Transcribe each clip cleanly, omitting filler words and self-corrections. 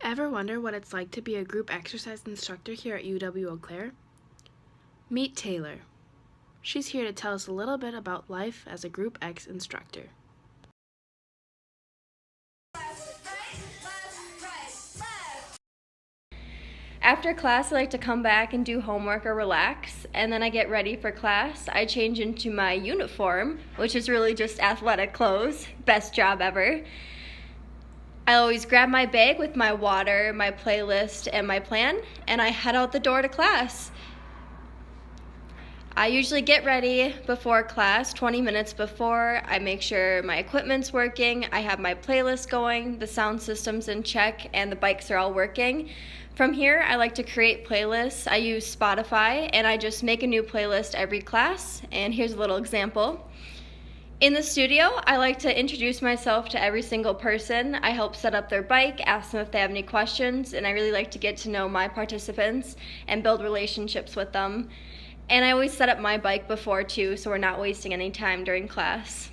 Ever wonder what it's like to be a group exercise instructor here at UW-Eau Claire? Meet Taylor. She's here to tell us a little bit about life as a Group X instructor. After class, I like to come back and do homework or relax, and then I get ready for class. I change into my uniform, which is really just athletic clothes. Best job ever. I always grab my bag with my water, my playlist, and my plan, and I head out the door to class. I usually get ready before class, 20 minutes before. I make sure my equipment's working, I have my playlist going, the sound system's in check, and the bikes are all working. From here, I like to create playlists. I use Spotify, and I just make a new playlist every class, and here's a little example. In the studio, I like to introduce myself to every single person. I help set up their bike, ask them if they have any questions, and I really like to get to know my participants and build relationships with them. And I always set up my bike before too, so we're not wasting any time during class.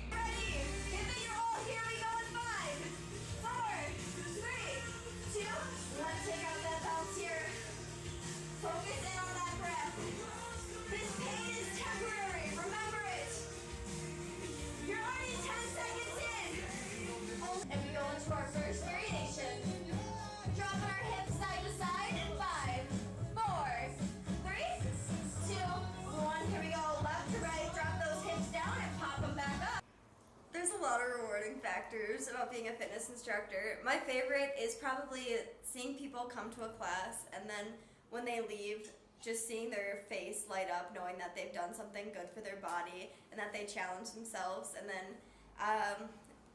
There's a lot of rewarding factors about being a fitness instructor. My favorite is probably seeing people come to a class and then when they leave, just seeing their face light up knowing that they've done something good for their body and that they challenge themselves. And then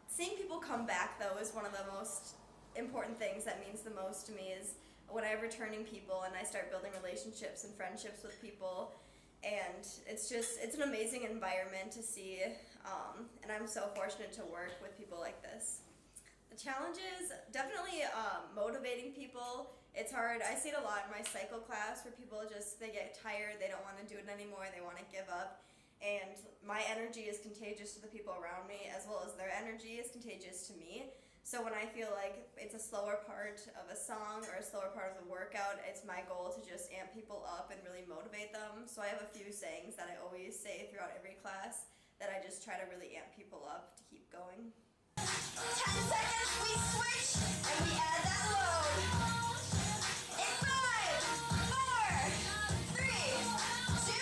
seeing people come back though is one of the most important things that means the most to me, is when I have returning people and I start building relationships and friendships with people. And it's an amazing environment to see, and I'm so fortunate to work with people like this. The challenges, definitely motivating people. It's hard. I see it a lot in my cycle class where people they get tired, they don't want to do it anymore, they want to give up. And my energy is contagious to the people around me, as well as their energy is contagious to me. So when I feel like it's a slower part of a song or a slower part of the workout, it's my goal to just amp people up and really motivate them. So I have a few sayings that I always say throughout every class that I just try to really amp people up to keep going. 10 seconds, we switch, and we add that load. In 5, 4, 3, 2,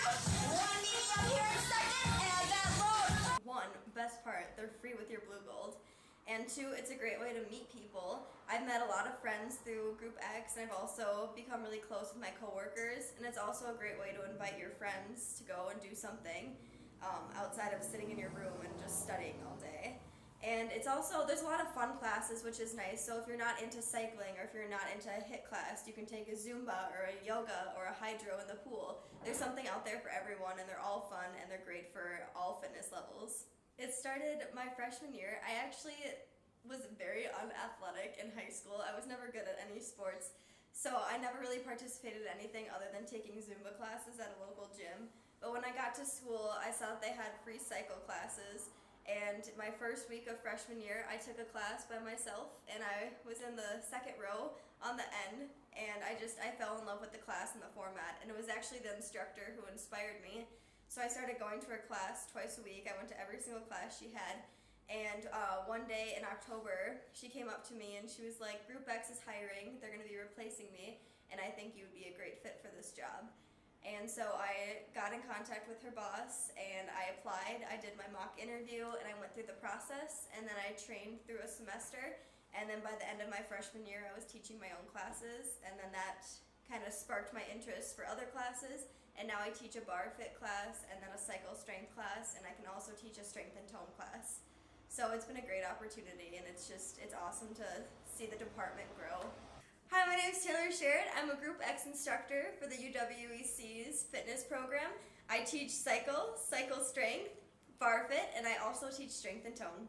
1, meeting up here in second, add that load. 1, best part, they're free with your blue gold. And 2, it's a great way to meet people. I've met a lot of friends through Group X, and I've also become really close with my coworkers. And it's also a great way to invite your friends to go and do something outside of sitting in your room and just studying all day. And it's also, there's a lot of fun classes, which is nice. So if you're not into cycling or if you're not into a HIIT class, you can take a Zumba or a yoga or a hydro in the pool. There's something out there for everyone, and they're all fun and they're great for all fitness levels. It started my freshman year. I actually was very unathletic in high school. I was never good at any sports, so I never really participated in anything other than taking Zumba classes at a local gym. But when I got to school, I saw that they had free cycle classes, and my first week of freshman year, I took a class by myself, and I was in the second row on the end, and I fell in love with the class and the format, and it was actually the instructor who inspired me. So I started going to her class twice a week. I went to every single class she had. And one day in October, she came up to me and she was like, Group X is hiring. They're going to be replacing me. And I think you would be a great fit for this job. And so I got in contact with her boss and I applied. I did my mock interview and I went through the process. And then I trained through a semester. And then by the end of my freshman year, I was teaching my own classes. And then that kind of sparked my interest for other classes. And now I teach a bar fit class and then a cycle strength class, and I can also teach a strength and tone class. So it's been a great opportunity, and it's awesome to see the department grow. Hi, my name is Taylor Sherrod. I'm a Group X instructor for the UWEC's fitness program. I teach cycle strength, bar fit, and I also teach strength and tone.